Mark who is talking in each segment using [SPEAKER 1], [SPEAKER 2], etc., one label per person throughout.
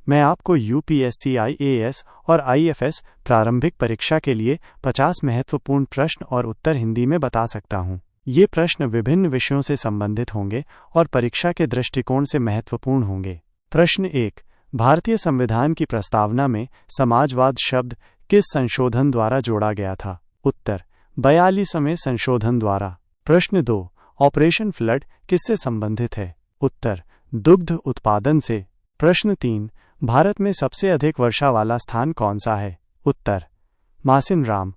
[SPEAKER 1] मैं आपको UPSC IAS और आईएफएस प्रारंभिक परीक्षा के लिए 50 महत्वपूर्ण प्रश्न और उत्तर हिंदी में बता सकता हूं। ये प्रश्न विभिन्न विषयों से संबंधित होंगे और परीक्षा के दृष्टिकोण से महत्वपूर्ण होंगे। प्रश्न 1। भारतीय संविधान की प्रस्तावना में समाजवाद शब्द किस संशोधन द्वारा जोड़ा गया था? उत्तर 42वें संशोधन द्वारा। प्रश्न 2। ऑपरेशन फ्लड किससे संबंधित है? उत्तर दुग्ध उत्पादन से। प्रश्न 3। भारत में सबसे अधिक वर्षा वाला स्थान कौन सा है? उत्तर मासिनराम,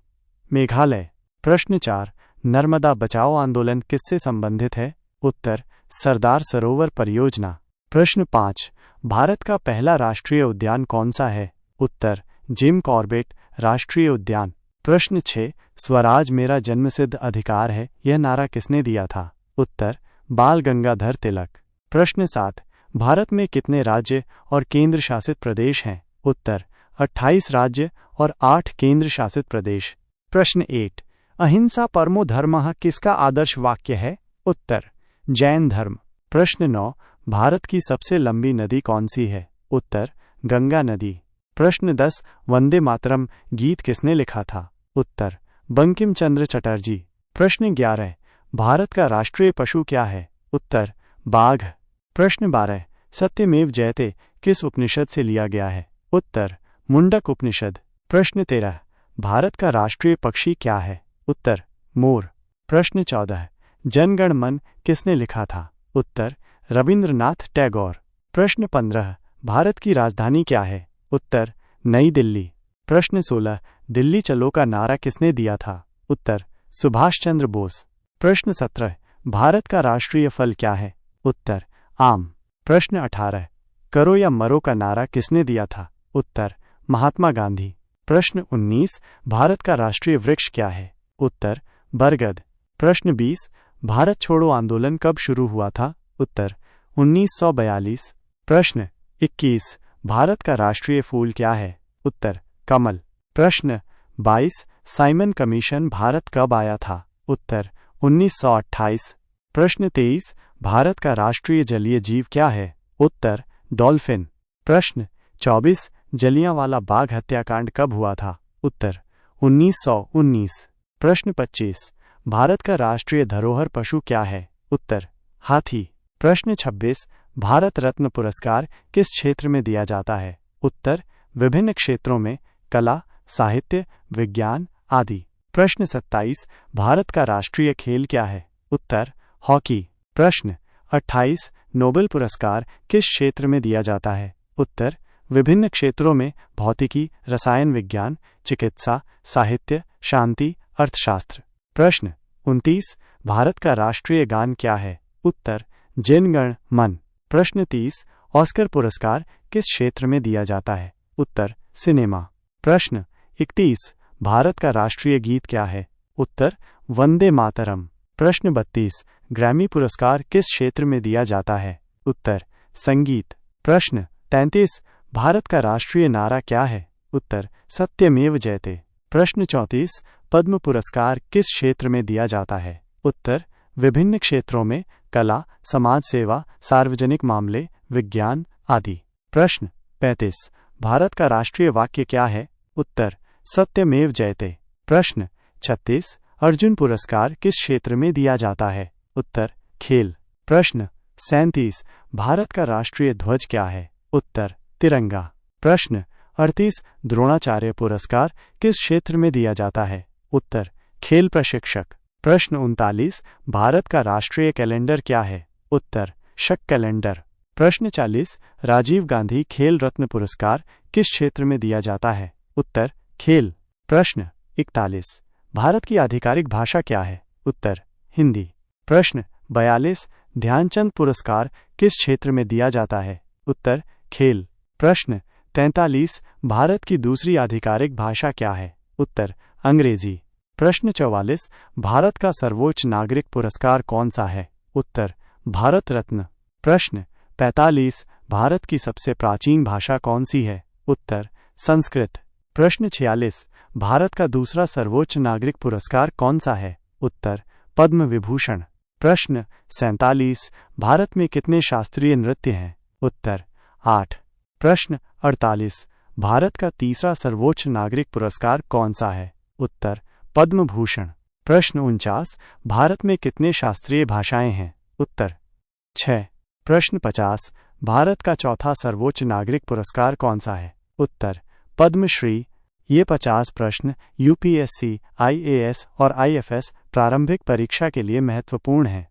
[SPEAKER 1] मेघालय। प्रश्न 4। नर्मदा बचाओ आंदोलन किससे संबंधित है? उत्तर सरदार सरोवर परियोजना। प्रश्न 5। भारत का पहला राष्ट्रीय उद्यान कौन सा है? उत्तर जिम कॉर्बेट राष्ट्रीय उद्यान। प्रश्न 6। स्वराज मेरा जन्मसिद्ध अधिकार है, यह नारा किसने दिया था? उत्तर बाल गंगाधर तिलक। प्रश्न 7। भारत में कितने राज्य और केंद्र शासित प्रदेश हैं? उत्तर 28 राज्य और 8 केंद्र शासित प्रदेश। प्रश्न 8। अहिंसा परमो धर्मः किसका आदर्श वाक्य है? उत्तर जैन धर्म। प्रश्न 9। भारत की सबसे लंबी नदी कौन सी है? उत्तर गंगा नदी। प्रश्न 10। वंदे मातरम गीत किसने लिखा था? उत्तर बंकिम चंद्र चटर्जी। प्रश्न 11। भारत का राष्ट्रीय पशु क्या है? उत्तर बाघ। प्रश्न 12। सत्यमेव जयते किस उपनिषद से लिया गया है? उत्तर मुंडक उपनिषद। प्रश्न 13। भारत का राष्ट्रीय पक्षी क्या है? उत्तर मोर। प्रश्न 14। जनगण मन किसने लिखा था? उत्तर रविंद्रनाथ टैगोर। प्रश्न 15। भारत की राजधानी क्या है? उत्तर नई दिल्ली। प्रश्न 16। दिल्ली चलो का नारा किसने दिया था? उत्तर सुभाष चंद्र बोस। प्रश्न 17। भारत का राष्ट्रीय फल क्या है? उत्तर आम। प्रश्न 18। करो या मरो का नारा किसने दिया था? उत्तर महात्मा गांधी। प्रश्न 19। भारत का राष्ट्रीय वृक्ष क्या है? उत्तर बरगद। प्रश्न 20। भारत छोड़ो आंदोलन कब शुरू हुआ था? उत्तर 1942। प्रश्न 21। भारत का राष्ट्रीय फूल क्या है? उत्तर कमल। प्रश्न 22। साइमन कमीशन भारत कब आया था? उत्तर 1928। प्रश्न 23। भारत का राष्ट्रीय जलीय जीव क्या है? उत्तर डॉल्फिन। प्रश्न 24। जलियांवाला बाग हत्याकांड कब हुआ था? उत्तर 1919। प्रश्न 25। भारत का राष्ट्रीय धरोहर पशु क्या है? उत्तर हाथी। प्रश्न 26। भारत रत्न पुरस्कार किस क्षेत्र में दिया जाता है? उत्तर विभिन्न क्षेत्रों में, कला, साहित्य, विज्ञान आदि। प्रश्न 27। भारत का राष्ट्रीय खेल क्या है? उत्तर हॉकी। प्रश्न 28। नोबेल पुरस्कार किस क्षेत्र में दिया जाता है? उत्तर विभिन्न क्षेत्रों में, भौतिकी, रसायन विज्ञान, चिकित्सा, साहित्य, शांति, अर्थशास्त्र। प्रश्न 29। भारत का राष्ट्रीय गान क्या है? उत्तर जनगण मन। प्रश्न 30। ऑस्कर पुरस्कार किस क्षेत्र में दिया जाता है? उत्तर सिनेमा। प्रश्न 31। भारत का राष्ट्रीय गीत क्या है? उत्तर वंदे मातरम। प्रश्न 32। ग्रैमी पुरस्कार किस क्षेत्र में दिया जाता है? उत्तर संगीत। प्रश्न 33। भारत का राष्ट्रीय नारा क्या है? उत्तर सत्यमेव जयते। प्रश्न 34। पद्म पुरस्कार किस क्षेत्र में दिया जाता है? उत्तर विभिन्न क्षेत्रों में, कला, समाज सेवा, सार्वजनिक मामले, विज्ञान आदि। प्रश्न 35। भारत का राष्ट्रीय वाक्य क्या है? उत्तर सत्यमेव जयते। प्रश्न 36। अर्जुन पुरस्कार किस क्षेत्र में दिया जाता है? उत्तर खेल। प्रश्न 37। भारत का राष्ट्रीय ध्वज क्या है? उत्तर तिरंगा। प्रश्न 38। द्रोणाचार्य पुरस्कार किस क्षेत्र में दिया जाता है? उत्तर खेल प्रशिक्षक। प्रश्न 39। भारत का राष्ट्रीय कैलेंडर क्या है? उत्तर शक कैलेंडर। प्रश्न 40। राजीव गांधी खेल रत्न पुरस्कार किस क्षेत्र में दिया जाता है? उत्तर खेल। प्रश्न 41। भारत की आधिकारिक भाषा क्या है? उत्तर हिंदी। प्रश्न 42। ध्यानचंद पुरस्कार किस क्षेत्र में दिया जाता है? उत्तर खेल। प्रश्न 43। भारत की दूसरी आधिकारिक भाषा क्या है? उत्तर अंग्रेजी। प्रश्न 44। भारत का सर्वोच्च नागरिक पुरस्कार कौन सा है? उत्तर भारत रत्न। प्रश्न 45। भारत की सबसे प्राचीन भाषा कौन सी है? उत्तर संस्कृत। प्रश्न 46। भारत का दूसरा सर्वोच्च नागरिक पुरस्कार कौन सा है? उत्तर पद्म विभूषण। प्रश्न 47। भारत में कितने शास्त्रीय नृत्य हैं? उत्तर 8। प्रश्न 48। भारत का तीसरा सर्वोच्च नागरिक पुरस्कार कौन सा है? उत्तर पद्म भूषण। प्रश्न 49। भारत में कितने शास्त्रीय भाषाएं हैं? उत्तर 6। प्रश्न 50। भारत का चौथा सर्वोच्च नागरिक पुरस्कार कौन सा है? उत्तर पद्मश्री। ये 50 प्रश्न यूपीएससी, आईएएस और आईएफएस प्रारंभिक परीक्षा के लिए महत्वपूर्ण हैं।